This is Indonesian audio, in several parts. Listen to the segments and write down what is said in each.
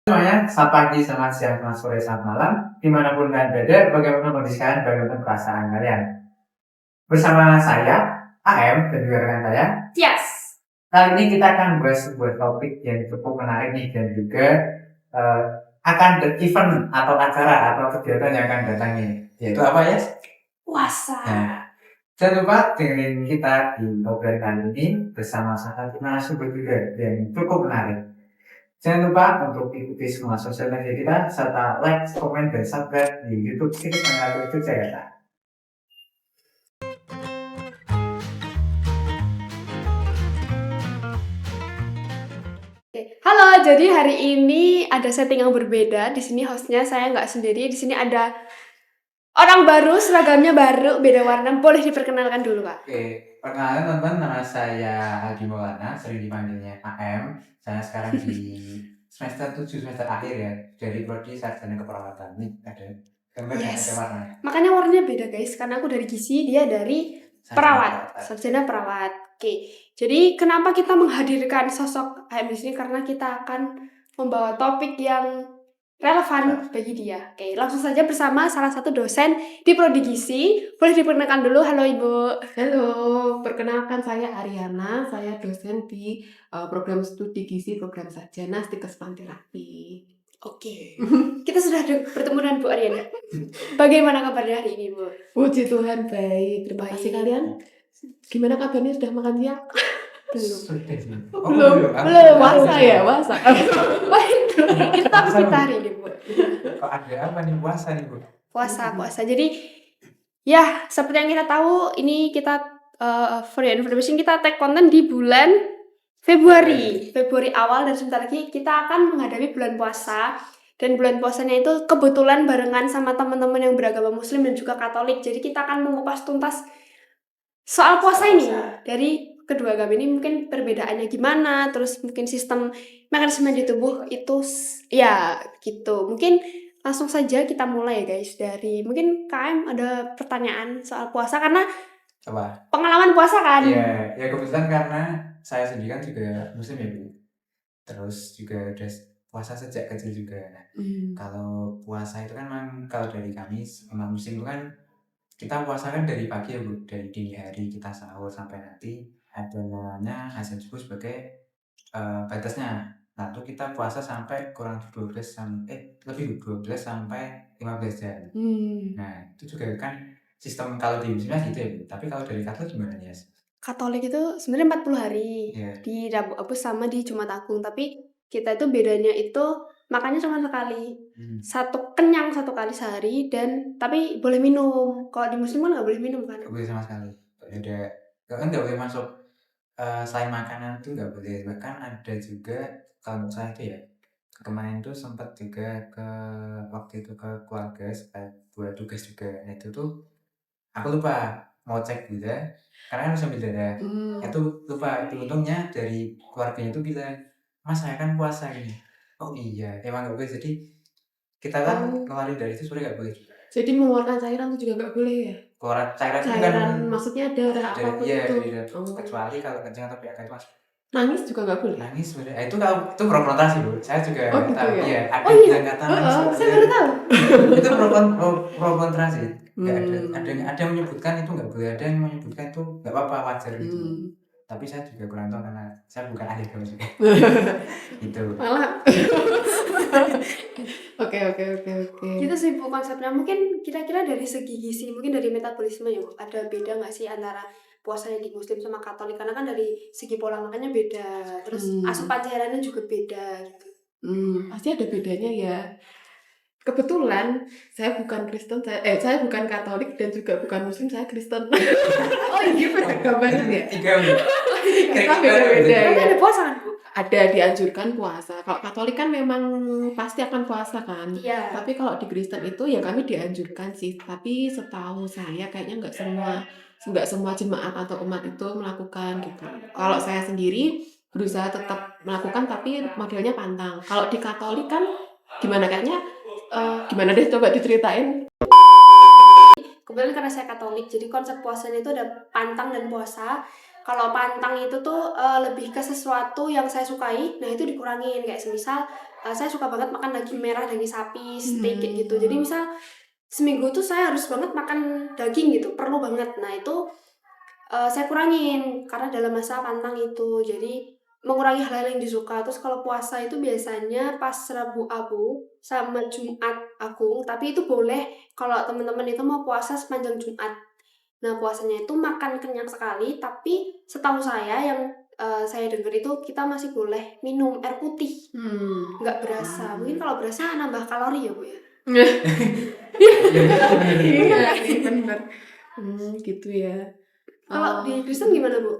Semuanya, selamat pagi, selamat siang, selamat sore, selamat malam. Dimanapun kalian berada, bagaimana kondisi kalian, bagaimana perasaan kalian. Bersama saya, AM, dan juga rekan saya. Yes. Kali ini kita akan bahas sebuah topik yang cukup menarik nih, dan juga akan event atau acara atau kegiatan yang akan datang nih. Yaitu apa ya? Puasa. Nah, jangan lupa dengerin kita di obrolan kali ini bersama salah satu narasumber juga yang cukup menarik. Jangan lupa untuk ikuti semua sosial media kita serta like, komen, dan subscribe di YouTube kita channel YouTube Jakarta. Halo, jadi hari ini ada setting yang berbeda. Di sini hostnya saya nggak sendiri. Di sini ada orang baru, seragamnya baru, beda warna. Boleh diperkenalkan dulu, Pak? Oke, perkenalkan teman-teman, nama saya Aldi Maulana, sering dipanggilnya AM. Saya sekarang di semester 7, semester akhir ya, dari prodi sarjana keperawatan. Nih ada gambar dan ada warna. Makanya warnanya beda guys, karena aku dari gizi, dia dari perawat, sarjana perawat. Oke, jadi kenapa kita menghadirkan sosok AM di sini? Karena kita akan membawa topik yang relevan bagi dia. Oke, langsung saja bersama salah satu dosen di prodi gizi. Boleh diperkenalkan dulu. Halo Ibu. Halo, perkenalkan saya Ariana, saya dosen di program studi gizi program sarjana Stikes Panterapi. Oke, kita sudah bertemu dengan Bu Ariana. Bagaimana kabarnya hari ini, Bu? Puji Tuhan baik, terima kasih kalian. Gimana kabarnya, sudah makan siang? Belum, puasa ya, puasa. Itu topik kita hari ini, Bu. Kok ada apa nih puasa nih, Bu? Puasa. Jadi, ya seperti yang kita tahu, ini kita for your information, kita tag konten di bulan Februari awal, dan sebentar lagi kita akan menghadapi bulan puasa. Dan bulan puasanya itu kebetulan barengan sama teman-teman yang beragama Muslim dan juga Katolik. Jadi kita akan mengupas tuntas soal puasa ini dari kedua agama ini, mungkin perbedaannya gimana, terus mungkin sistem mekanisme di tubuh itu ya gitu. Mungkin langsung saja kita mulai ya guys, dari mungkin KM ada pertanyaan soal puasa karena pengalaman puasa kan. Iya, ya kebetulan karena saya sendiri kan juga Muslim ya, Bu. Terus juga udah puasa sejak kecil juga. Kalau puasa itu kan memang kalau dari kami umat Muslim itu kan kita puasa kan dari pagi ya, Bu. Dari dini hari kita sahur sampai nanti ada namanya azan subuh sebagai batasnya. Nah, itu kita puasa sampai kurang 12 lebih 12 sampai 15 jam. Nah, itu juga kan sistem kalau di Muslimnya gitu ya, Bu. Tapi kalau dari Katolik gimana ya? Katolik itu sebenarnya 40 hari di Rabu Abus sama di Jumat Agung, tapi kita itu bedanya itu makannya cuma sekali, kenyang satu kali sehari, dan tapi boleh minum. Kalau di Muslim kan nggak boleh minum kan? Nggak boleh sama sekali. Nggak boleh masuk selain makanan itu nggak boleh. Bahkan ada juga kalau saya itu ya kemarin tuh sempat juga waktu itu ke keluarga buat tugas juga. Nah, itu tuh aku lupa mau cek juga karena kan harus ambil darah. Itu lupa. Untungnya dari keluarganya itu bilang, Mas saya kan puasa ini. Oh iya, emang nggak boleh. Jadi kita kan ngeluarin dari itu sebenarnya nggak boleh. Jadi mengeluarkan cairan itu juga nggak boleh ya? Keluaran cairan kan maksudnya darah apapun itu. Kecuali kalau kencing atau PAK itu mas. Nangis juga nggak boleh? Nangis sebenarnya. Itu konfrontasi, Bu. Saya juga gitu tahu. ya? Iya, ada yang kata nangis. Saya baru tahu. Itu pro kontra sih. Ada yang menyebutkan itu nggak boleh, ada yang menyebutkan itu nggak apa-apa, wajar gitu. Tapi saya juga kurang tahu karena saya bukan ahli agama juga. Gitu. Malah. Oke. Gitu sih Bu konsepnya. Mungkin kira-kira dari segi gizi, mungkin dari metabolisme ya, ada beda nggak sih antara puasanya di Muslim sama Katolik? Karena kan dari segi pola makannya beda, terus asupan cairannya juga beda gitu. Pasti ada bedanya ya. Kebetulan saya bukan Kristen, saya bukan Katolik dan juga bukan Muslim, saya Kristen. Oh iya, gambarnya ya. Tiga beda. Tapi ada puasa kan, Bu? Ada dianjurkan puasa. Kalau Katolik kan memang pasti akan puasa kan. Iya. Tapi kalau di Kristen itu ya kami dianjurkan sih. Tapi setahu saya kayaknya nggak semua jemaat atau umat itu melakukan gitu. Kalau saya sendiri berusaha tetap melakukan tapi modelnya pantang. Kalau di Katolik kan gimana kayaknya? Gimana deh, coba diceritain. Kebetulan karena saya Katolik, jadi konsep puasanya itu ada pantang dan puasa. Kalau pantang itu tuh lebih ke sesuatu yang saya sukai, nah itu dikurangin. Kayak semisal saya suka banget makan daging merah, daging sapi, steak kayak gitu. Jadi misal seminggu tuh saya harus banget makan daging gitu, perlu banget. Nah itu saya kurangin karena dalam masa pantang itu. Jadi mengurangi hal-hal yang disuka. Terus kalau puasa itu biasanya pas Rabu Abu sama Jumat Agung, tapi itu boleh kalau teman-teman itu mau puasa sepanjang Jumat. Nah, puasanya itu makan kenyang sekali, tapi setahu saya yang saya dengar itu kita masih boleh minum air putih, nggak berasa. Mungkin kalau berasa nambah kalori ya, Bu ya? Iya sih, bener. Gitu ya. Kalau di Kristen gimana, Bu?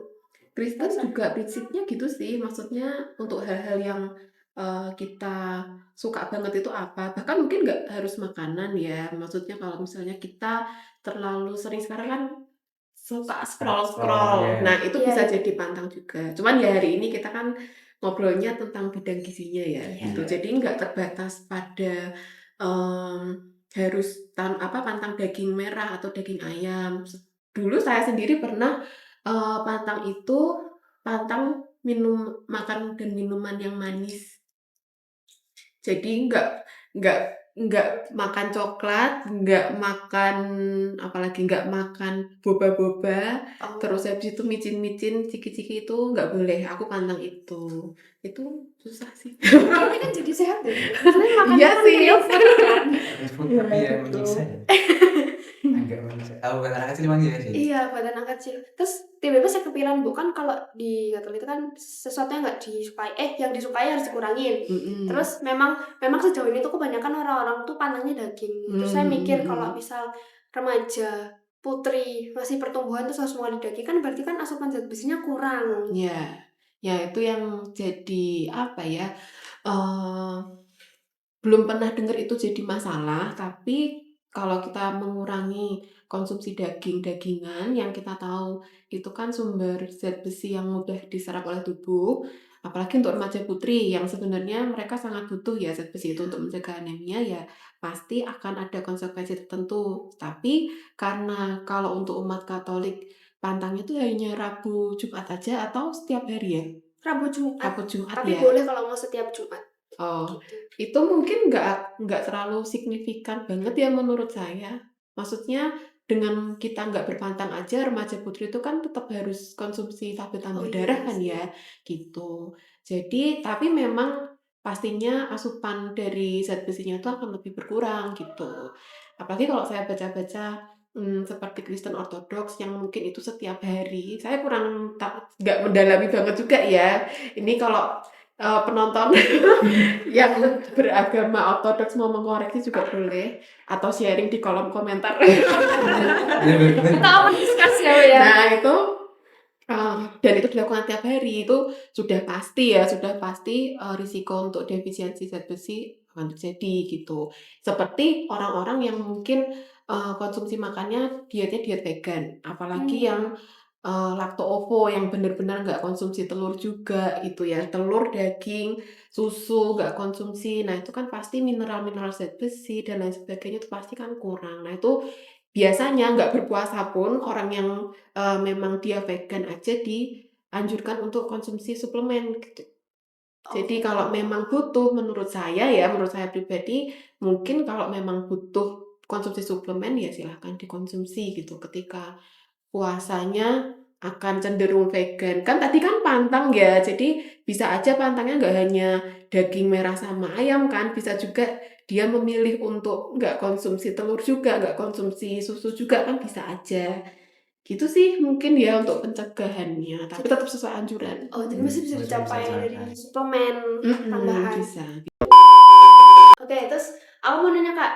Kristen Puasa? juga prinsipnya gitu sih, maksudnya untuk hal-hal yang kita suka banget itu apa, bahkan mungkin nggak harus makanan ya, maksudnya kalau misalnya kita terlalu sering sekarang kan suka scroll-scroll, nah itu Iya, bisa iya. jadi pantang juga. Cuman ya hari ini kita kan ngobrolnya tentang bidang gizinya ya, Iya. gitu. Jadi nggak terbatas pada harus pantang daging merah atau daging ayam. Dulu saya sendiri pernah pantang itu pantang makan dan minuman yang manis. Jadi nggak makan coklat, nggak makan apalagi nggak makan boba-boba, Oh. terus habis itu micin-micin, ciki-ciki itu nggak boleh, aku pantang itu. Itu susah sih. Tapi kan jadi sehat ya. Soalnya makannya Iya kan sih. real food kan. Food Iya, tapi ya betul. menyiksa ya. Agak menyiksa. Kalau buat anak kecil emang iya sih. Iya, buat anak kecil. Terus tiba-tiba saya kepikiran, Bu, kan kalau di Katolik itu kan sesuatu yang nggak disukai, yang disukai harus dikurangin. Terus memang sejauh ini tuh kebanyakan orang-orang tuh pantangnya daging. Terus saya mikir kalau misal remaja, putri masih pertumbuhan terus harus mulai daging kan berarti kan asupan zat besinya kurang. Ya, ya itu yang jadi apa ya? eh Belum pernah dengar itu jadi masalah, tapi kalau kita mengurangi konsumsi daging-dagingan yang kita tahu itu kan sumber zat besi yang mudah diserap oleh tubuh, apalagi untuk remaja putri yang sebenarnya mereka sangat butuh ya zat besi itu untuk mencegah anemia, ya pasti akan ada konsekuensi tertentu. Tapi karena kalau untuk umat Katolik pantangnya itu hanya Rabu Jumat aja atau setiap hari ya? Rabu Jumat, Rabu Jumat tapi ya? boleh kalau mau setiap Jumat. Oh, Gitu. itu mungkin nggak terlalu signifikan banget ya menurut saya. Maksudnya dengan kita nggak berpantang aja, remaja putri itu kan tetap harus konsumsi tablet tambah darah kan ya, gitu. Jadi, tapi memang pastinya asupan dari zat besinya itu akan lebih berkurang gitu. Apalagi kalau saya baca-baca seperti Kristen Ortodoks yang mungkin itu setiap hari. Saya kurang nggak mendalami banget juga ya. Ini kalau penonton yang beragama ortodoks mau mengoreksi juga boleh, atau sharing di kolom komentar. Kita akan discuss ya. Nah itu dan itu dilakukan tiap hari, itu sudah pasti risiko untuk defisiensi zat besi akan terjadi gitu. Seperti orang-orang yang mungkin konsumsi makannya dietnya diet vegan, apalagi yang lakto-ovo yang benar-benar nggak konsumsi telur juga gitu ya, telur, daging, susu nggak konsumsi. Nah itu kan pasti mineral-mineral zat besi dan lain sebagainya itu pasti kan kurang. Nah itu biasanya nggak berpuasa pun orang yang memang dia vegan aja dianjurkan untuk konsumsi suplemen gitu. Jadi kalau memang butuh, menurut saya pribadi, mungkin kalau memang butuh konsumsi suplemen ya silahkan dikonsumsi gitu ketika puasanya akan cenderung vegan. Kan tadi kan pantang ya, jadi bisa aja pantangnya nggak hanya daging merah sama ayam kan, bisa juga dia memilih untuk nggak konsumsi telur juga, nggak konsumsi susu juga kan bisa aja. Gitu sih mungkin ya untuk pencegahannya, tapi tetap sesuai anjuran. Oh, jadi masih bisa dicapai dari suplemen tambahan. Bisa. Oke, terus aku mau nanya Kak,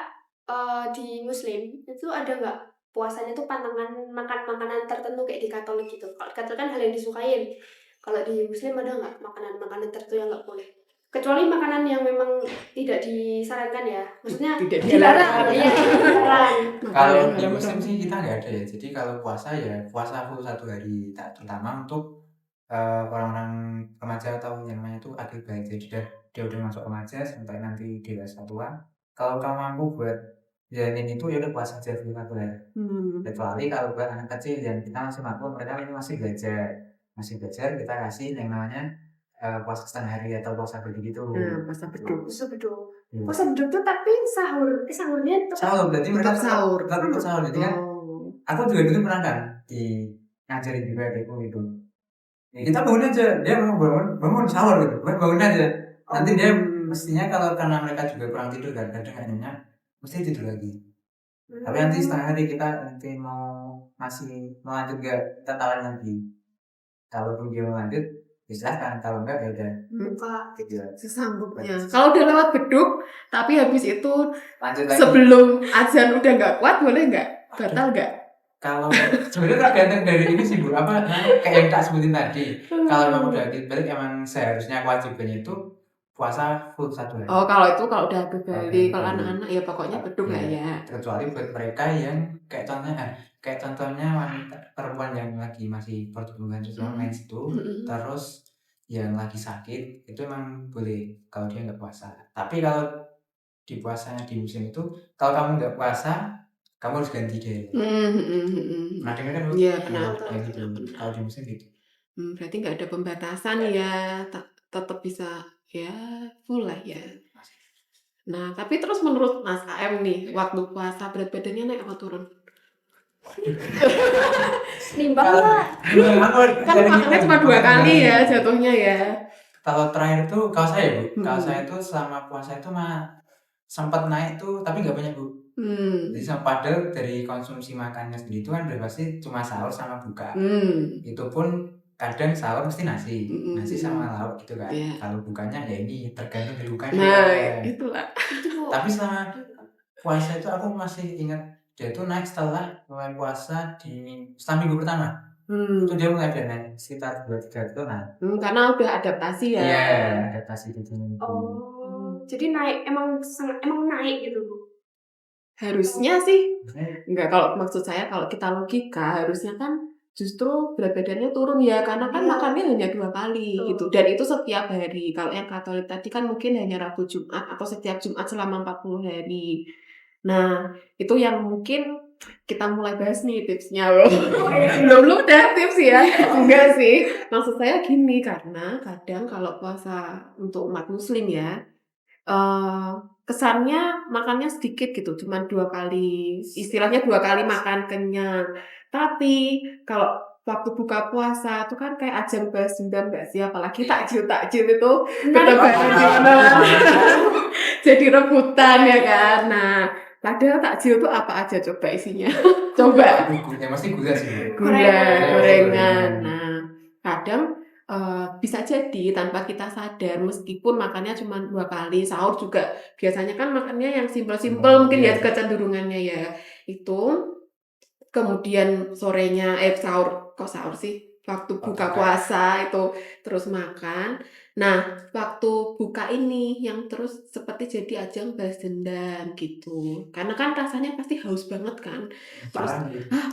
di Muslim itu ada nggak puasanya tuh pantangan makan makanan tertentu kayak di Katolik gitu? Kalau di Katolik kan hal yang disukain. Kalau di Muslim ada nggak makanan-makanan tertentu yang nggak boleh? Kecuali makanan yang memang tidak disarankan ya, maksudnya Tidak dilarang. dilarang. Iya, dilarang. Kalau di Muslim sih kita nggak ada ya. Jadi kalau puasa ya puasa full 1 hari, terutama untuk orang-orang remaja atau yang namanya itu akil balik. Jadi dia udah masuk remaja sampai nanti dewasa tua. Kalau kamu mampu buat jalanin itu ya udah puasa aja full 1 hari. Kecuali kalau buat anak kecil yang kita masih mampu, mereka ini masih belajar kita kasih yang namanya puasa setengah hari atau puasa begitu. Nah, puasa beduk. Puasa beduk. Iya. Puasa beduk tuh tapi sahurnya tetap Sahur, berarti mereka Tetap sahur. tetap ikut sahur. Jadi kan Oh. aku juga dulu pernah kan ngajarin juga adikku gitu. Ya, kita bangun aja, dia mau bangun sahur gitu, bangun aja. Nanti dia mestinya kalau karena mereka juga kurang tidur kan, kadang nggak nyenyak, mesti tidur lagi. Tapi nanti setengah hari kita nanti masih mau lanjut nggak, kita tawarin lagi. Kalau dia mau lanjut, ya silahkan. Kalau enggak ya udah buka gitu. Sesanggupnya. Kalau udah lewat beduk, tapi habis itu Lanjut lagi. sebelum azan udah nggak kuat, boleh nggak? Batal nggak? Kalau sebenarnya tergantung dari ini sih Bu, apa kayak yang tak sebutin tadi. Kalau emang udah balik emang seharusnya kewajibannya itu puasa full 1 hari. Oh, kalau udah habis balik. Oke. Kalau anak-anak ya pokoknya beduk lah ya. Kecuali buat mereka yang kayak contohnya wanita perempuan yang lagi masih pertumbuhan seksual mens itu, terus yang lagi sakit itu emang boleh kalau dia nggak puasa. Tapi kalau di puasanya di musim itu, kalau kamu nggak puasa, kamu harus ganti deh. Nah, dengar kan Bu? Iya, pernah. Kayak gitu. Kalau di musim gitu. Berarti nggak ada pembatasan ya, tetap bisa ya full lah ya. Nah, tapi terus menurut Mas AM nih, waktu puasa berat badannya naik apa turun? nimbang nggak? Kan makannya cuma 2 kali ya jatuhnya ya. Kalau terakhir tuh kalau saya Bu, kalau saya tuh selama puasa itu mah sempat naik tuh tapi nggak banyak Bu. Jadi padahal dari konsumsi makannya sendiri itu kan udah pasti cuma sahur sama buka. Itu pun kadang sahur mesti nasi sama lauk gitu kan. Yeah. Kalau bukanya ya ini tergantung dari bukanya. Nah, itulah. Tapi selama puasa itu aku masih ingat dia itu naik setelah mulai puasa setelah minggu pertama. Itu dia mulai ada naik sekitar 2-3 kilo nah. Karena udah adaptasi ya. Iya, adaptasi gitu. Jadi naik emang naik gitu Bu. Harusnya sih enggak, kalau maksud saya kalau kita logika harusnya kan justru berat badannya turun ya karena kan makannya hanya 2 kali gitu dan itu setiap hari. Kalau yang Katolik tadi kan mungkin hanya Rabu Jumat atau setiap Jumat selama 40 hari. Nah, itu yang mungkin kita mulai bahas nih tipsnya loh. Belum udah tips ya. Enggak sih. Maksud saya gini karena kadang kalau puasa untuk umat muslim ya kesannya makannya sedikit gitu, cuman 2 kali, istilahnya 2 kali makan kenyang. Tapi kalau waktu buka puasa itu kan kayak ajang balas dendam nggak sih? Apalagi takjil itu bertebaran di mana-mana. Jadi rebutan ya kan. Nah, padahal takjil itu apa aja coba isinya? Coba. Ya pasti gula sih. Gorengan. Nah, kadang bisa jadi tanpa kita sadar meskipun makannya cuma 2 kali, sahur juga biasanya kan makannya yang simpel-simpel mungkin ya kecenderungannya ya. Itu kemudian sorenya sahur sih waktu buka puasa itu terus makan. Nah, waktu buka ini yang terus seperti jadi ajang balas dendam gitu. Karena kan rasanya pasti haus banget kan. Terus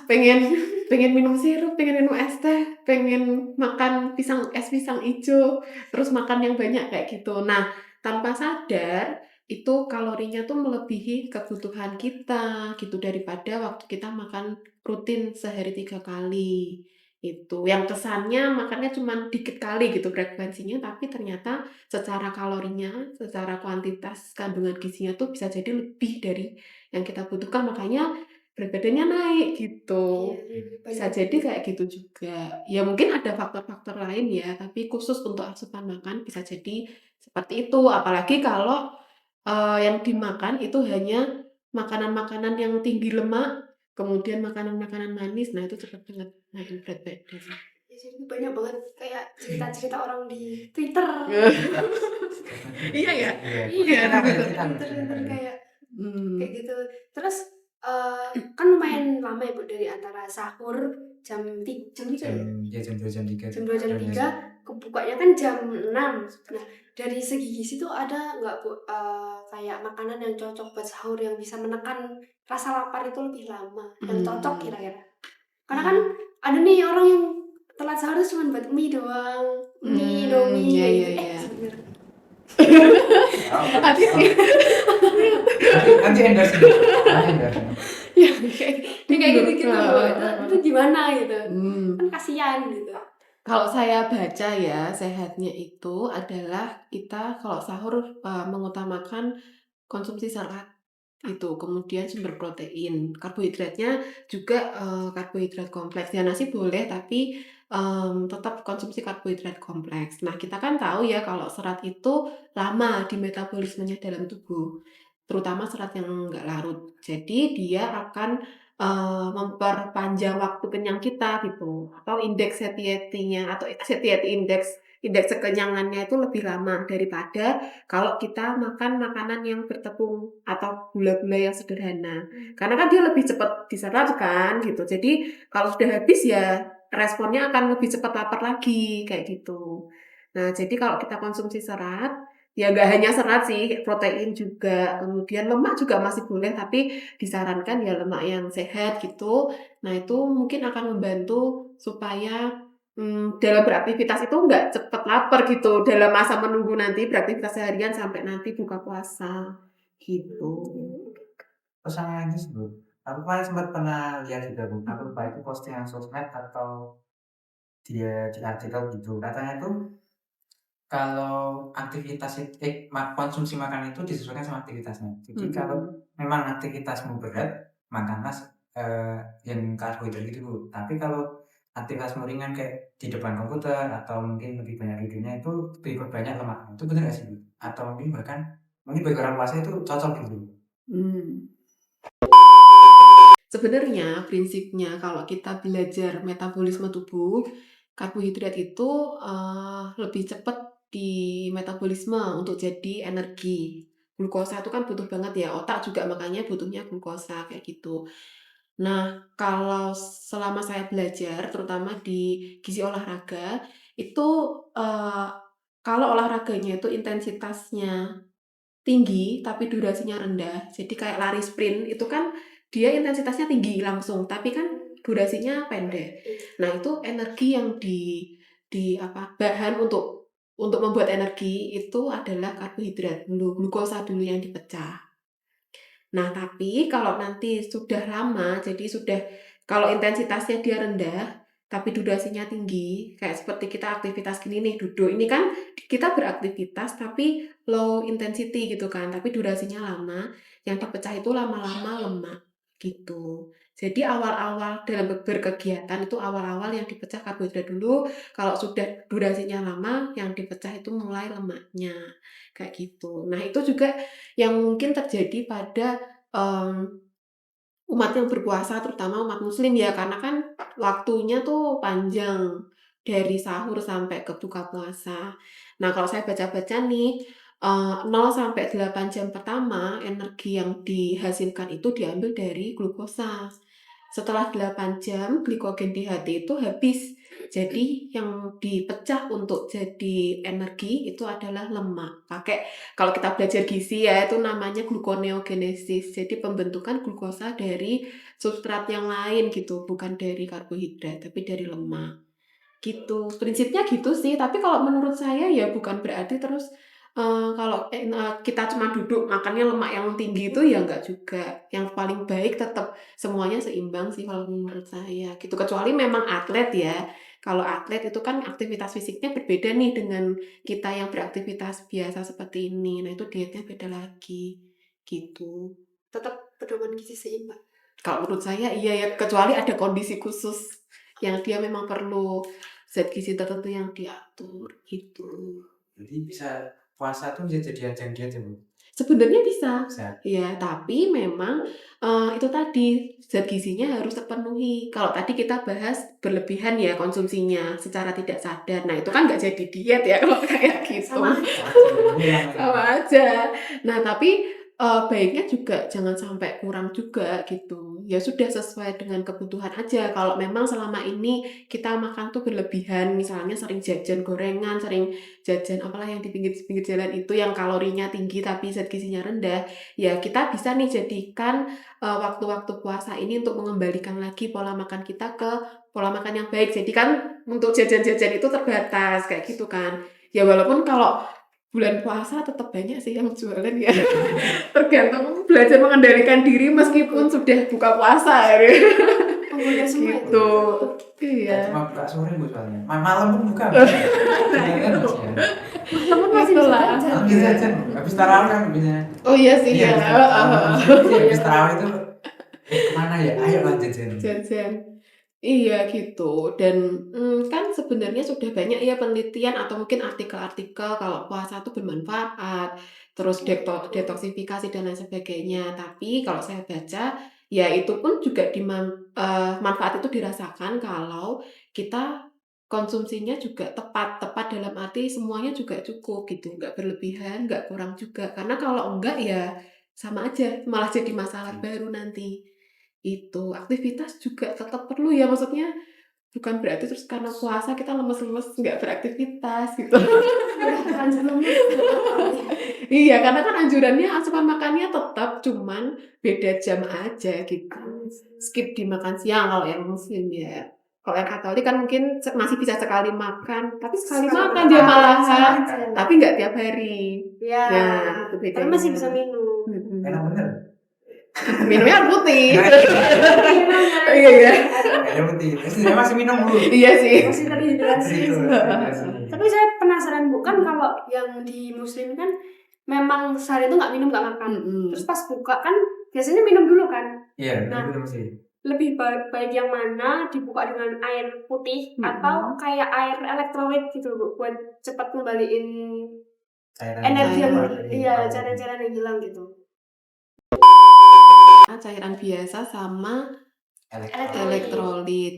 pengen minum sirup, pengen minum es teh, pengen makan es pisang hijau, terus makan yang banyak kayak gitu. Nah, tanpa sadar itu kalorinya tuh melebihi kebutuhan kita gitu daripada waktu kita makan rutin sehari 3 kali. Itu yang kesannya makannya cuma dikit kali gitu frekuensinya, tapi ternyata secara kalorinya, secara kuantitas kandungan gizinya tuh bisa jadi lebih dari yang kita butuhkan, makanya berat badannya naik gitu. Bisa jadi kayak gitu juga. Ya mungkin ada faktor-faktor lain ya, tapi khusus untuk asupan makan bisa jadi seperti itu. Apalagi kalau yang dimakan itu hanya makanan-makanan yang tinggi lemak, kemudian makanan-makanan manis, nah itu cepat banget naik berat badan. Ya, jadi banyak banget kayak cerita-cerita orang di Twitter. Iya ya. Iya, Twitter kayak gitu. Terus kan lumayan lama ya Bu dari antara sahur jam 3 ya? Jam 2 jam 3. Jam 2 jam 3 kebukanya kan jam 6. Nah, dari segi gizi tuh ada nggak Bu kayak makanan yang cocok buat sahur yang bisa menekan rasa lapar itu lebih lama yang cocok kira-kira? Karena kan ada nih orang yang telat sahur itu cuma buat mie doang, Indomie. Iya. Nanti endorse. Ya kayak gitu Bu. Itu gimana gitu? Kan kasihan gitu. Kalau saya baca ya, sehatnya itu adalah kita kalau sahur, mengutamakan konsumsi serat itu, kemudian sumber protein, karbohidratnya juga, karbohidrat kompleks. Ya nasi boleh tapi, tetap konsumsi karbohidrat kompleks. Nah, kita kan tahu ya kalau serat itu lama di metabolismenya dalam tubuh, terutama serat yang nggak larut. Jadi dia akan, memperpanjang waktu kenyang kita gitu, atau indeks satiety-nya atau satiety index, indeks kekenyangannya itu lebih lama daripada kalau kita makan makanan yang bertepung atau gula-gula yang sederhana. Karena kan dia lebih cepat diserap kan gitu. Jadi kalau sudah habis ya responnya akan lebih cepat lapar lagi kayak gitu. Nah, jadi kalau kita konsumsi serat, ya nggak hanya serat sih, protein juga, kemudian lemak juga masih boleh, tapi disarankan ya lemak yang sehat gitu. Nah, itu mungkin akan membantu supaya dalam beraktivitas itu nggak cepet lapar gitu, dalam masa menunggu nanti beraktivitas seharian sampai nanti buka puasa, gitu. Terus sama lagi sih, Bu, aku kemarin sempat pernah lihat juga, Bu, aku lupa itu postingan sosmed atau dia di artikel gitu, katanya tuh kalau konsumsi makan itu disesuaikan sama aktivitasnya. Jadi kalau memang aktivitasmu berat, makanlah yang karbohidrat gitu, Bu. Tapi kalau aktivitasmu ringan kayak di depan komputer atau mungkin lebih banyak duduknya itu lebih banyak lemak. Itu benar nggak sih, Bu? Atau mungkin bagi orang puasa itu cocok gitu, Bu? Sebenarnya prinsipnya kalau kita belajar metabolisme tubuh, karbohidrat itu, lebih cepat di metabolisme untuk jadi energi. Glukosa itu kan butuh banget ya, otak juga makanya butuhnya glukosa kayak gitu. Nah, kalau selama saya belajar terutama di gizi olahraga, itu, eee, kalau olahraganya itu intensitasnya tinggi tapi durasinya rendah, jadi kayak lari sprint itu kan dia intensitasnya tinggi langsung, tapi kan durasinya pendek. Nah, itu energi yang bahan untuk membuat energi itu adalah karbohidrat dulu, glukosa dulu yang dipecah. Nah, tapi kalau nanti sudah lama, jadi sudah kalau intensitasnya dia rendah, tapi durasinya tinggi, kayak seperti kita aktivitas gini nih, duduk. Ini kan kita beraktivitas tapi low intensity gitu kan, tapi durasinya lama, yang dipecah itu lama-lama lemak gitu. Jadi awal-awal dalam berkegiatan itu awal-awal yang dipecah karbohidrat dulu, kalau sudah durasinya lama, yang dipecah itu mulai lemaknya, kayak gitu. Nah, itu juga yang mungkin terjadi pada umat yang berpuasa, terutama umat muslim ya, karena kan waktunya tuh panjang, dari sahur sampai ke buka puasa. Nah, kalau saya baca-baca nih, 0 sampai 8 jam pertama, energi yang dihasilkan itu diambil dari glukosa. Setelah 8 jam, glikogen di hati itu habis. Jadi yang dipecah untuk jadi energi itu adalah lemak. Kalau kita belajar gizi ya, itu namanya gluconeogenesis. Jadi pembentukan glukosa dari substrat yang lain gitu, bukan dari karbohidrat, tapi dari lemak. Gitu. Prinsipnya gitu sih, tapi kalau menurut saya ya bukan berarti terus, kalau, kita cuma duduk makannya lemak yang tinggi itu ya enggak juga. Yang paling baik tetap semuanya seimbang sih kalau menurut saya, gitu. Kecuali memang atlet ya. Kalau atlet itu kan aktivitas fisiknya berbeda nih dengan kita yang beraktivitas biasa seperti ini. Nah, itu dietnya beda lagi, gitu. Tetap pedoman gizi seimbang. Kalau menurut saya iya ya, kecuali ada kondisi khusus yang dia memang perlu zat gizi tertentu yang diatur, gitu. Jadi puasa tuh bisa jadi ajang diet ya, Bu? Sebenarnya bisa, Bisa. ya, tapi memang, itu tadi, zat gizinya harus terpenuhi. Kalau tadi kita bahas berlebihan ya konsumsinya secara tidak sadar, nah itu kan nggak jadi diet ya kalau kayak gitu. Sama Sama aja. Nah, tapi, baiknya juga jangan sampai kurang juga gitu. Ya sudah sesuai dengan kebutuhan aja. Kalau memang selama ini kita makan tuh berlebihan, misalnya sering jajan gorengan, sering jajan apalah yang di pinggir-pinggir jalan itu yang kalorinya tinggi tapi zat gizinya rendah, ya kita bisa nih jadikan, waktu-waktu puasa ini untuk mengembalikan lagi pola makan kita ke pola makan yang baik. Jadi kan untuk jajan-jajan itu terbatas, kayak gitu kan. Ya walaupun kalau bulan puasa tetap banyak sih yang jualan ya. Tergantung belajar mengendalikan diri meskipun sudah buka puasa ya. Menggoda semua itu. Gitu. Gak Iya. cuma buka sore Bu soalnya. Malam pun buka. Nah, Jangan itu. ujian. Teman masih bisa Itulah. jajan. Malam bisa jajan. Habis tarawih kan biasanya. Oh iya sih Iya, ya. habis tarawih itu kemana ya? Ayo lah jajan. Jajan. Iya gitu dan, kan sebenarnya sudah banyak ya penelitian atau mungkin artikel-artikel kalau puasa itu bermanfaat, terus detoksifikasi dan lain sebagainya. Tapi kalau saya baca, ya itu pun juga manfaat itu dirasakan kalau kita konsumsinya juga tepat. Tepat dalam arti semuanya juga cukup gitu, nggak berlebihan, nggak kurang juga. Karena kalau enggak ya sama aja, malah jadi masalah baru nanti. Itu, aktivitas juga tetap perlu ya, maksudnya bukan berarti terus karena puasa kita lemes-lemes nggak beraktivitas gitu. Udah terlanjur lemes. Iya, karena kan anjurannya asupan makannya tetap, cuman beda jam aja gitu. Skip di makan siang kalau yang muslim ya. Kalau yang Katolik kan mungkin masih bisa sekali makan, tapi sekali makan dia malahan, tapi nggak tiap hari. Iya. Nah, itu Tapi bedanya. masih bisa minum. Enak bener. Minumnya air putih. Minumnya. Iya ya. Air putih. Saya masih minum Bu. Iya sih. Masih terhidrasi. Itu. Tapi saya penasaran Bu, kan kalau yang di muslim kan memang sehari itu nggak minum nggak makan. Terus pas buka kan biasanya minum dulu kan. Iya, Nah, itu mesti. lebih baik yang mana dibuka dengan air putih atau kayak air elektrolit gitu Bu, buat cepat kembaliin energi yang cairan-cairan yang hilang gitu. Cairan biasa sama Elektrolit. elektrolit.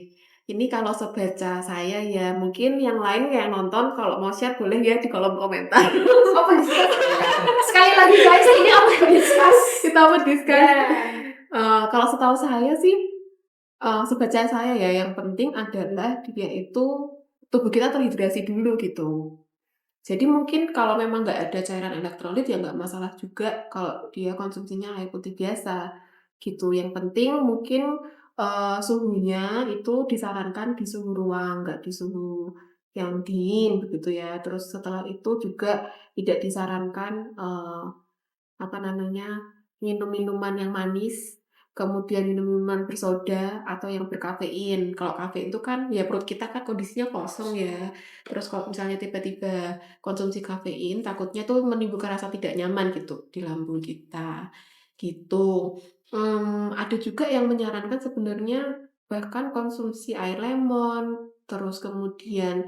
Ini kalau sebaca saya ya, mungkin yang lain yang nonton kalau mau share boleh ya di kolom komentar. Open discuss. Sekali lagi guys, ini open discuss. Kita open discuss. Kalau setahu saya sih, sebaca saya ya, yang penting adalah dia itu tubuh kita terhidrasi dulu gitu. Jadi mungkin kalau memang nggak ada cairan elektrolit ya nggak masalah juga kalau dia konsumsinya air putih biasa gitu. Yang penting mungkin suhunya itu disarankan di suhu ruang, nggak di suhu yang dingin begitu ya. Terus setelah itu juga tidak disarankan minum minuman yang manis, kemudian minum minuman bersoda atau yang berkafein. Kalau kafein itu kan ya perut kita kan kondisinya kosong ya. Terus kalau misalnya tiba-tiba konsumsi kafein, takutnya tuh menimbulkan rasa tidak nyaman gitu di lambung kita. Gitu. Ada juga yang menyarankan sebenarnya bahkan konsumsi air lemon, terus kemudian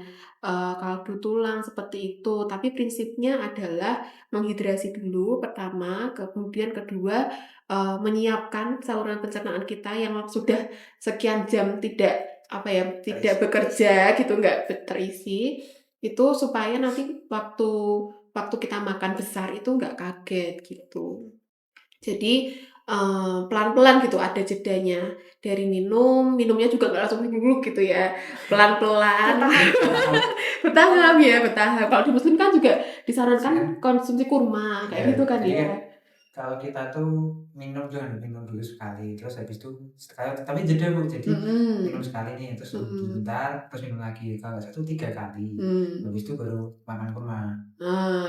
kaldu tulang seperti itu. Tapi prinsipnya adalah menghidrasi dulu pertama, kemudian kedua menyiapkan saluran pencernaan kita yang sudah sekian jam tidak bekerja gitu, nggak terisi, itu supaya nanti waktu kita makan besar itu nggak kaget gitu. Jadi pelan-pelan gitu ada jedanya dari minumnya juga nggak langsung gluk gitu ya, pelan-pelan. Bertahap. Kalau di muslim kan juga disarankan konsumsi kurma kayak gitu kan ya. Kalau kita tuh minum dulu sekali, terus habis itu tapi jeda Bu, jadi minum sekali nih, terus sebentar, terus minum lagi. Kalau nggak 3 kali, habis itu baru makan kurma.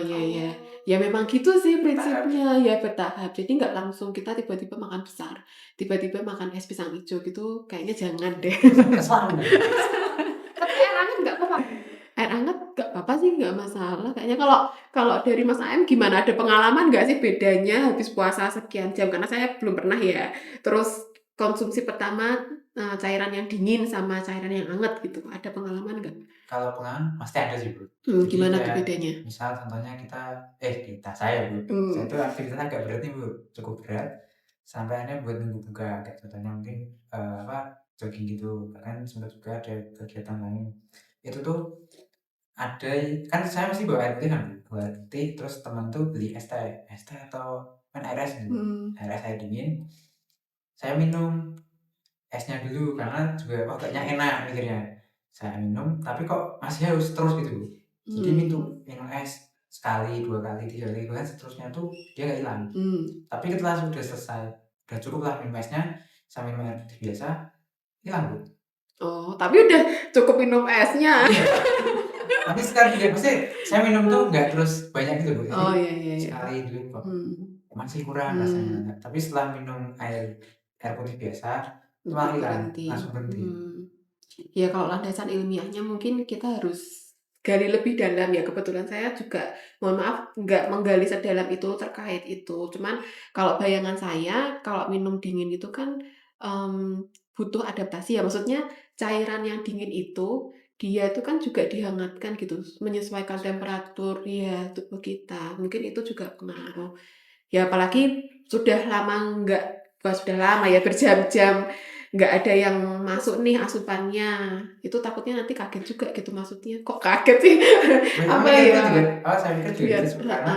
Iya. Ya memang gitu sih prinsipnya, ya bertahap. Jadi nggak langsung kita tiba-tiba makan besar, tiba-tiba makan es pisang hijau gitu, kayaknya jangan deh. Tapi air hangat nggak apa-apa. Air hangat nggak apa-apa sih, nggak masalah. Kayaknya kalau dari Mas AM gimana? Ada pengalaman nggak sih bedanya habis puasa sekian jam? Karena saya belum pernah ya. Terus konsumsi pertama cairan yang dingin sama cairan yang hangat gitu. Ada pengalaman nggak? Kalau pengalaman pasti ada sih Bu. Gimana tuh bedanya? Misal contohnya saya Bu, saya tuh aktivitasnya agak berat nih Bu, cukup berat. Sampai akhirnya buat nunggu buka, kayak contohnya mungkin jogging gitu, bahkan sempat juga ada kegiatan lain. Itu tuh ada kan saya masih bawa air putih kan, bawa air putih, terus teman tuh beli es teh atau kan air es gitu, air dingin. Saya minum esnya dulu karena juga kayaknya enak mikirnya. Saya minum tapi kok masih haus terus gitu Bu. Jadi minum es sekali, 2 kali, 3 kali, bahkan seterusnya tuh dia nggak hilang. Tapi setelah sudah selesai, udah cukup lah minum esnya, saya minum air putih biasa, hilang Bu. Oh, tapi udah cukup minum esnya. Tapi sekali juga maksudnya saya minum tuh nggak terus banyak gitu Bu. Jadi Oh iya. sekali dulu kok masih kurang rasanya. Tapi setelah minum air putih biasa, Cuma hilang, berhenti. langsung berhenti. Ya kalau landasan ilmiahnya mungkin kita harus gali lebih dalam ya. Kebetulan saya juga, mohon maaf, nggak menggali sedalam itu terkait itu. Cuman kalau bayangan saya, kalau minum dingin itu kan butuh adaptasi ya. Maksudnya cairan yang dingin itu dia itu kan juga dihangatkan gitu, menyesuaikan temperatur ya tubuh kita. Mungkin itu juga pengaruh. Ya apalagi sudah lama nggak, bukan sudah lama ya, berjam-jam nggak ada yang masuk nih asupannya, itu takutnya nanti kaget juga gitu, maksudnya kok kaget sih apa ya, Saya pikir juga biar gitu, karena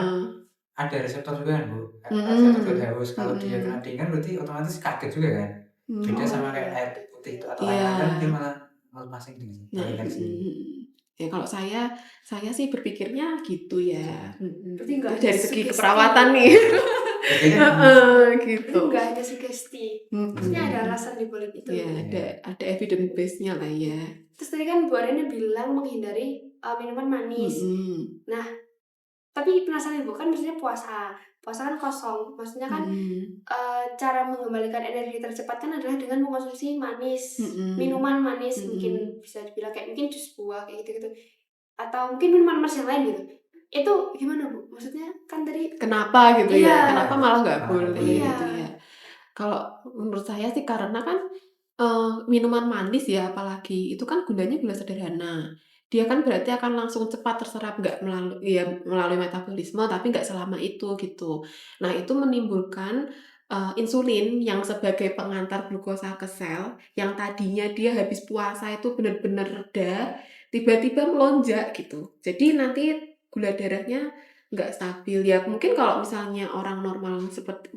ada reseptor juga kan Bu, reseptor buat haus. Kalau dia kena dingin berarti otomatis kaget juga kan. Beda sama kayak air putih itu atau air Iya. hangat mungkin malah masing gitu, Nah, terinfeksi. ya kalau saya sih berpikirnya gitu ya. Berarti nggak Itu hanya dari segi sugesti. keperawatan nih. Kayaknya Gitu. Berarti nggak hanya sugesti. Maksudnya ada Mm-mm. alasan di balik itu. Ya ada evidence base-nya lah ya. Terus tadi kan Bu Arena bilang menghindari minuman manis. Nah, tapi penasaran Bu, kan maksudnya puasa kan kosong. Maksudnya kan cara mengembalikan energi tercepat kan adalah dengan mengkonsumsi manis, minuman manis, mungkin bisa dibilang kayak mungkin jus buah kayak gitu-gitu, atau mungkin minuman manis yang lain gitu. Itu gimana Bu? Maksudnya kan tadi Kenapa gitu Iya. ya? Kenapa malah nggak Malah nggak boleh boleh. gitu ya? Kalau menurut saya sih karena kan minuman manis ya, apalagi itu kan gunanya gula sederhana. Dia kan berarti akan langsung cepat terserap, nggak melalui metabolisme, tapi nggak selama itu gitu. Nah itu menimbulkan insulin yang sebagai pengantar glukosa ke sel, yang tadinya dia habis puasa itu benar-benar reda, tiba-tiba melonjak gitu. Jadi nanti gula darahnya nggak stabil ya. Mungkin kalau misalnya orang normal,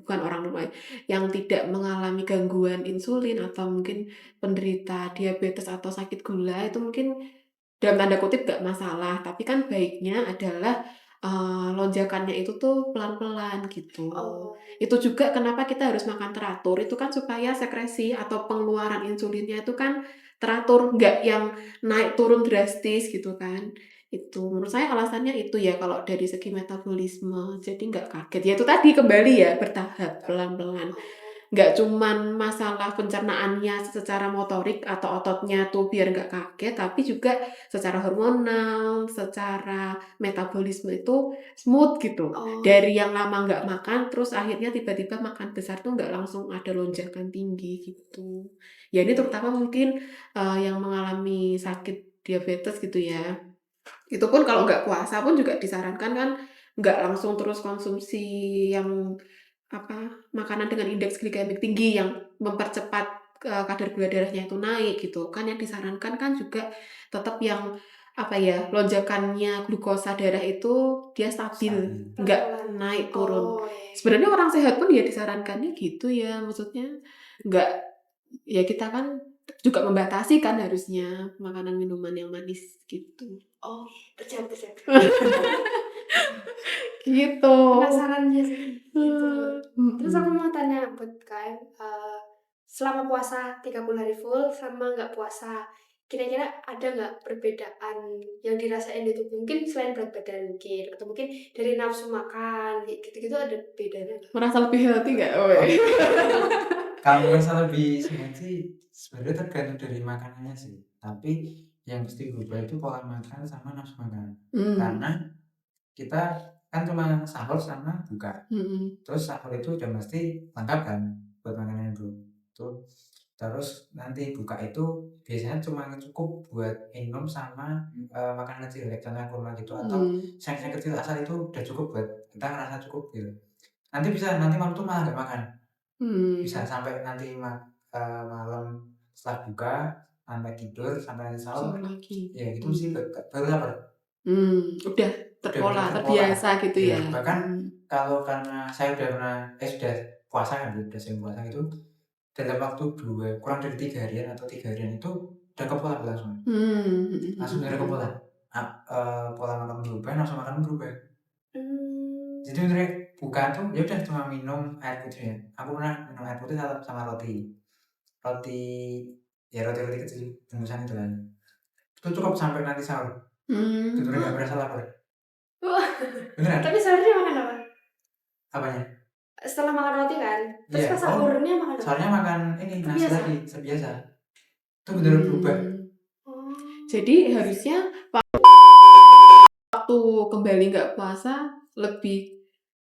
bukan orang normal, yang tidak mengalami gangguan insulin atau mungkin penderita diabetes atau sakit gula, itu mungkin dalam tanda kutip gak masalah, tapi kan baiknya adalah lonjakannya itu tuh pelan-pelan gitu. Itu juga kenapa kita harus makan teratur, itu kan supaya sekresi atau pengeluaran insulinnya itu kan teratur, nggak yang naik turun drastis gitu kan. Itu menurut saya alasannya itu ya, kalau dari segi metabolisme, jadi nggak kaget ya. Itu tadi kembali ya, bertahap pelan-pelan, nggak cuman masalah pencernaannya secara motorik atau ototnya tuh biar nggak kaget, tapi juga secara hormonal, secara metabolisme itu smooth gitu. Dari yang lama nggak makan terus akhirnya tiba-tiba makan besar tuh nggak langsung ada lonjakan tinggi gitu. Ya ini terutama mungkin yang mengalami sakit diabetes gitu ya. Itu pun kalau nggak puasa pun juga disarankan kan nggak langsung terus konsumsi yang makanan dengan indeks glikemik tinggi yang mempercepat kadar gula darahnya itu naik gitu kan. Yang disarankan kan juga tetap yang lonjakannya glukosa darah itu dia stabil, nggak naik turun. Sebenarnya orang sehat pun ya disarankannya gitu ya, maksudnya nggak, ya kita kan juga membatasi kan harusnya makanan minuman yang manis gitu. terjawab. Gitu. Penasarannya sih. Terus aku mau tanya buat kalian, selama puasa 30 hari full sama nggak puasa, kira-kira ada nggak perbedaan yang dirasain di tubuh? Mungkin selain berat badan mungkin, atau mungkin dari nafsu makan, gitu-gitu ada bedanya nggak? Merasa lebih healthy nggak? Kalau merasa lebih sehat sih sebenarnya tergantung dari makanannya sih. Tapi yang mesti berubah itu pola makan sama nafsu makan. Karena kita kan cuma sahur sama buka. Terus sahur itu udah mesti lengkap kan buat makanan itu. Terus nanti buka itu biasanya cuma cukup buat minum sama makanan kecil kayak contohnya kurma gitu, atau snack kecil asal itu udah cukup buat kita ngerasa cukup gitu. Nanti malam tuh malah gak makan. Bisa sampai nanti malam setelah buka sampai tidur sampai nanti sahur lagi. ya gitu sih baru lapar. Udah terpola, terbiasa gitu ya. Bahkan kalau karena saya sudah puasa kan, udah sering puasa gitu, dalam waktu kurang dari 3 harian atau 3 harian itu udah kepola langsung. Langsung udah kepola. Pola makan berubah, nafsu makan berubah. Jadi sebenarnya buka tuh ya udah cuma minum air putih ya. Aku pernah minum air putih sama roti kecil bungkusan itu kan. Itu cukup sampai nanti sahur. Sebenarnya nggak berasa lapar. Wah. Beneran? Tapi sahurnya makan apa? Apanya? setelah makan roti kan. Terus Iya, pas sahurnya makan apa? soalnya makan ini nasi Biasa. lagi sebiasa. Itu bener berubah. Oh. Jadi harusnya waktu kembali nggak puasa lebih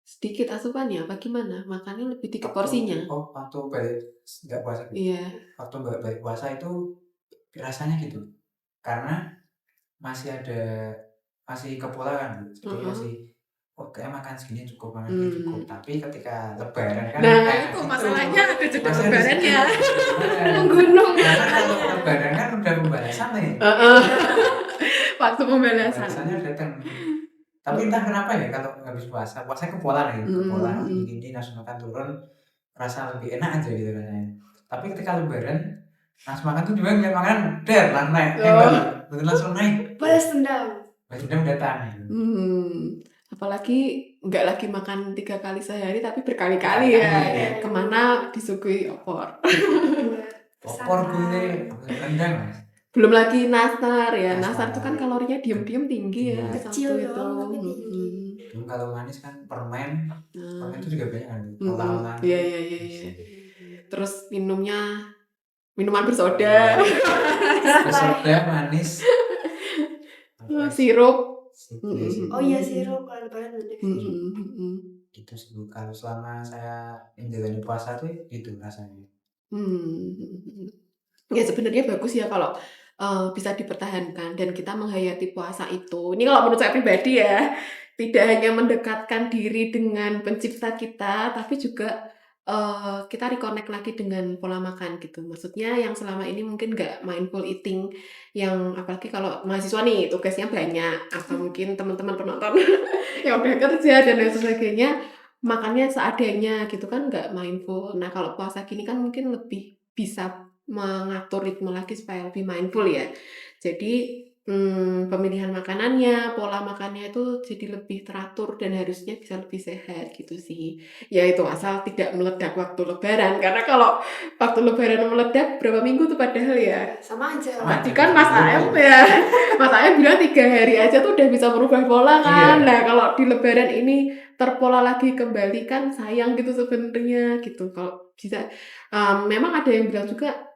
sedikit asupannya apa gimana? Makannya lebih dikit porsinya? Waktu balik nggak puasa gitu. Iya. Waktu nggak balik puasa itu rasanya gitu. Karena masih kepola kan, jadi masih kayak makan segini cukup, makan segini cukup. Tapi ketika lebaran kan Nah, itu masalahnya ada jeda masih ada lebarannya. Menggunung. Karena kalau lebaran kan udah pembalasan nih. Waktu pembalasan. Pembalasannya datang. Tapi entah kenapa ya kalau habis puasa kepola nih, kepola ini nafsu makan turun, rasa lebih enak aja gitu rasanya. Tapi ketika lebaran nafsu makan tuh juga nggak makan langsung naik, betul langsung naik. Balas dendam. Balas dendam datang. Apalagi nggak lagi makan 3 kali sehari tapi berkali-kali ya. Kemana disuguhi opor. Opor gue rendang mas. Belum lagi nastar ya. Nastar itu kan kalorinya diam-diam tinggi ya. Kecil Satu doang tapi itu. tinggi. Belum kalau manis kan permen itu juga banyak kan. Iya. Terus minuman bersoda. Bersoda manis. Sirup. Oh iya sirup kalau lebaran banyak sirup. Gitu sih kalau selama saya menjalani puasa tuh itu rasanya. Ya sebenarnya bagus ya kalau bisa dipertahankan dan kita menghayati puasa itu. Ini kalau menurut saya pribadi ya, tidak hanya mendekatkan diri dengan pencipta kita, tapi juga kita reconnect lagi dengan pola makan gitu. Maksudnya yang selama ini mungkin nggak mindful eating, yang apalagi kalau mahasiswa nih tugasnya banyak, atau mungkin teman-teman penonton yang udah kerja dan lain sebagainya, makannya seadanya gitu kan nggak mindful. Nah kalau puasa gini kan mungkin lebih bisa mengatur ritme lagi supaya lebih mindful ya. Jadi pemilihan makanannya, pola makannya itu jadi lebih teratur dan harusnya bisa lebih sehat gitu sih. Ya itu asal tidak meledak waktu lebaran. Karena kalau waktu lebaran meledak berapa minggu tuh padahal ya. Sama aja. Tadi kan Mas AM ya. Mas AM bilang 3 hari aja tuh udah bisa merubah pola kan. Nah kalau di lebaran ini terpola lagi kembali kan sayang gitu sebenarnya gitu. Kalau bisa memang ada yang bilang juga,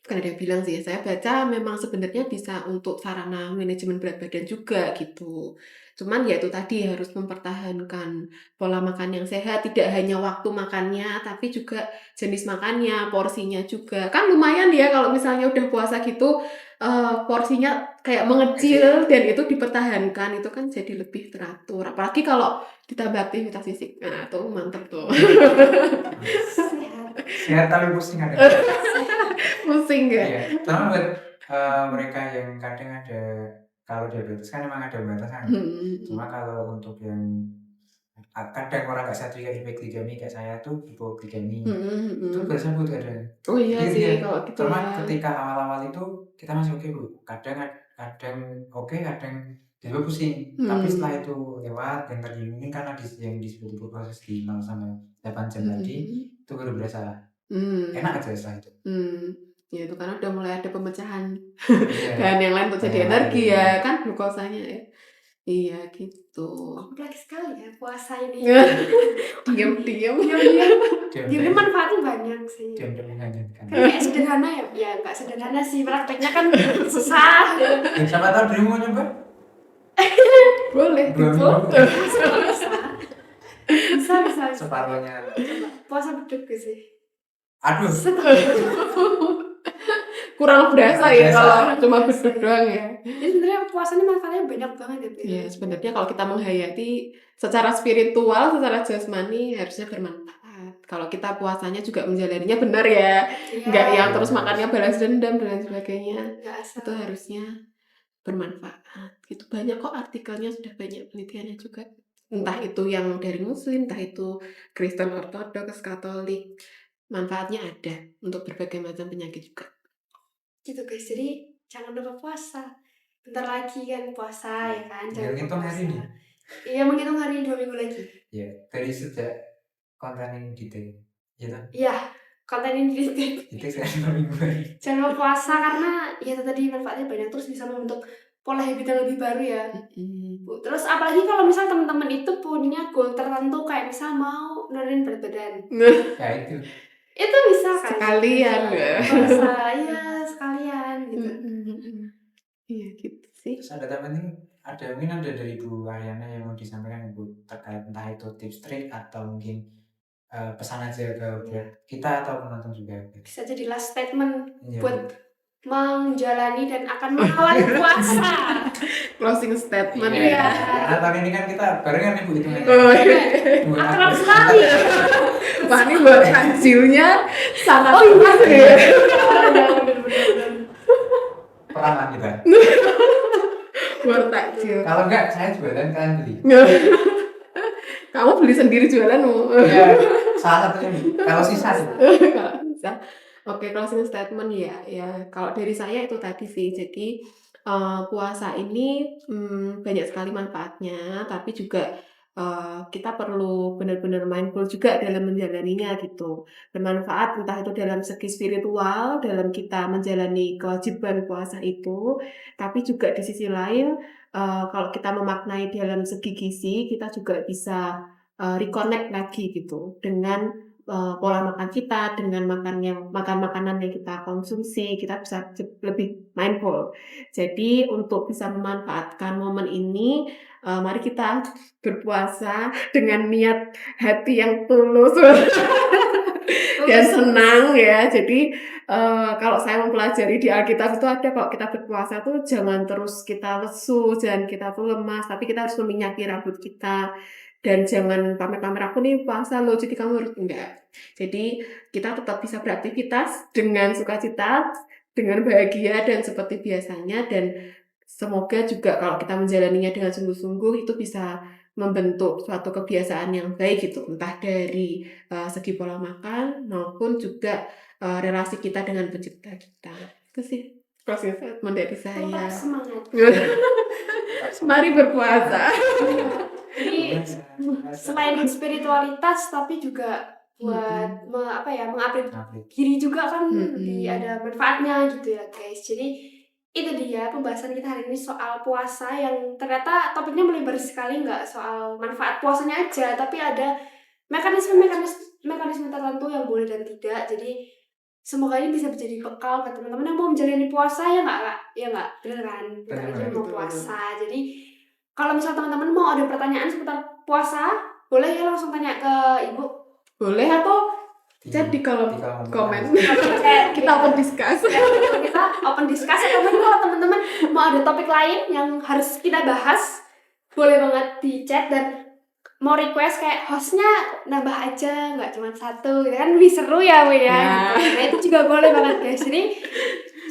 bukan ada yang bilang sih, saya baca memang sebenarnya bisa untuk sarana manajemen berat badan juga gitu. Cuman ya itu tadi harus mempertahankan pola makan yang sehat, tidak hanya waktu makannya, tapi juga jenis makannya, porsinya juga. Kan lumayan ya kalau misalnya udah puasa gitu, porsinya kayak mengecil dan itu dipertahankan, itu kan jadi lebih teratur. Apalagi kalau ditambah aktivitas fisik, nah itu mantep tuh. Sehat tapi pusing ada. Pusing ya? Iya, sama buat mereka yang kadang ada, kalau diabetes kan emang ada batasan. Cuma kalau untuk yang kadang orang nggak sehat juga hipoglikemi kayak saya tuh hipoglikemi itu tersebut ada. Oh iya sih kalau gitu Cuma ya. ketika awal-awal itu kita masih oke bu, kadang oke, kadang tiba pusing. Tapi setelah itu lewat yang tadi mungkin karena yang disebut proses di 0 sampai 8 jam tadi itu baru berasa enak aja setelah itu. Ya itu karena udah mulai ada pemecahan bahan yang lain untuk jadi energi ya kan glukosanya ya. Iya gitu. Kompleks sekali ya puasa ini. Diam-diam manfaatnya banyak sih. Kayak sederhana ya, ya nggak sederhana sih, prakteknya kan susah. Siapa tahu dirimu mau nyoba? Boleh. Bisa. Separuhnya. Puasa beduk sih. Aduh. Kurang berasa ya kalau cuma beduk doang ya. Jadi sebenarnya puasa ini manfaatnya banyak banget ya. Iya sebenarnya kalau kita menghayati secara spiritual, secara jasmani harusnya bermanfaat. Kalau kita puasanya juga menjalaninya benar ya, nggak yang terus makannya balas dendam dan lain sebagainya. Itu harusnya bermanfaat. Itu banyak kok artikelnya, sudah banyak penelitiannya juga. Entah itu yang dari Muslim, entah itu Kristen Ortodoks, Katolik, manfaatnya ada untuk berbagai macam penyakit juga. Gitu guys, jadi jangan lupa puasa. Bentar lagi kan puasa ya kan. Menghitung hari ini. Iya menghitung hari 2 minggu lagi. Iya dari sejak konten ini detail. Iya konten ini detail. Itu sekarang 2 minggu lagi. Jangan lupa puasa karena ya tadi manfaatnya banyak, terus bisa membentuk pola habit yang lebih baru ya. Terus apalagi kalau misal teman-teman itu punya goal tertentu kayak misal mau nurunin berat badan. Ya itu. Itu bisa kan? Sekalian ya. Puasa, iya sekalian gitu. Iya gitu sih. Terus ada mungkin ada dari Bu Ariana yang mau disampaikan Bu terkait entah itu tips trik atau mungkin pesan aja ke buat kita atau penonton juga. Bisa jadi last statement Iya, buat Bu. menjalani dan akan melawan puasa. Closing statement. Iya. Karena tahun ini kan kita barengan nih Bu hitungannya. Oh, iya. Akrab sekali. Wah, ini buat takjilnya sangat pas ya. Perang lah kita. Buat takjil. Kalau enggak saya jualan kalian beli. Kamu beli sendiri jualanmu. Iya, salah satunya Bu. Kalau sisa sih. Kalau bisa. Oke, closing statement ya. Kalau dari saya itu tadi sih. Jadi puasa ini banyak sekali manfaatnya, tapi juga kita perlu benar-benar mindful juga dalam menjalaninya gitu. Bermanfaat entah itu dalam segi spiritual, dalam kita menjalani kewajiban puasa itu, tapi juga di sisi lain kalau kita memaknai dalam segi gizi, kita juga bisa reconnect lagi gitu dengan pola makan kita, dengan makanan yang kita konsumsi, kita bisa lebih mindful. Jadi untuk bisa memanfaatkan momen ini, mari kita berpuasa dengan niat hati yang tulus dan senang ya. Jadi kalau saya mempelajari di Alkitab itu ada kalau kita berpuasa tuh jangan terus kita lesu, jangan kita tuh lemas, tapi kita harus meminyaki rambut kita. Dan jangan pamer-pamer aku nih puasa loh, jadi kamu harus enggak. Jadi kita tetap bisa beraktivitas dengan sukacita, dengan bahagia dan seperti biasanya, dan semoga juga kalau kita menjalaninya dengan sungguh-sungguh itu bisa membentuk suatu kebiasaan yang baik gitu, entah dari segi pola makan maupun juga relasi kita dengan pencipta kita. Itu sih closing statement dari saya. Tetap semangat. Mari berpuasa. Jadi selain spiritualitas tapi juga buat mengupgrade diri juga kan ada manfaatnya gitu ya guys. Jadi itu dia pembahasan kita hari ini soal puasa yang ternyata topiknya melebar sekali, nggak soal manfaat puasanya aja, tapi ada mekanisme tertentu yang boleh dan tidak. Jadi semoga ini bisa menjadi bekal buat teman-teman yang mau menjalani puasa ya nggak bener kan, kita aja mau puasa. Jadi kalau misal teman-teman mau ada pertanyaan seputar puasa, boleh ya langsung tanya ke Ibu. Boleh atau chat di kolom komen. Kita open discuss. Kita open discuss atau mungkin kalau teman-teman mau ada topik lain yang harus kita bahas, boleh banget di chat. Dan mau request kayak hostnya nambah aja, nggak cuma satu, gitu kan lebih seru ya Bu ya. Gitu. Nah itu juga boleh banget guys. Jadi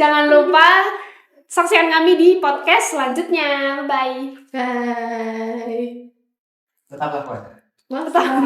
jangan lupa saksikan kami di podcast selanjutnya. Bye. Bye. Tetaplah puasa. Mantap.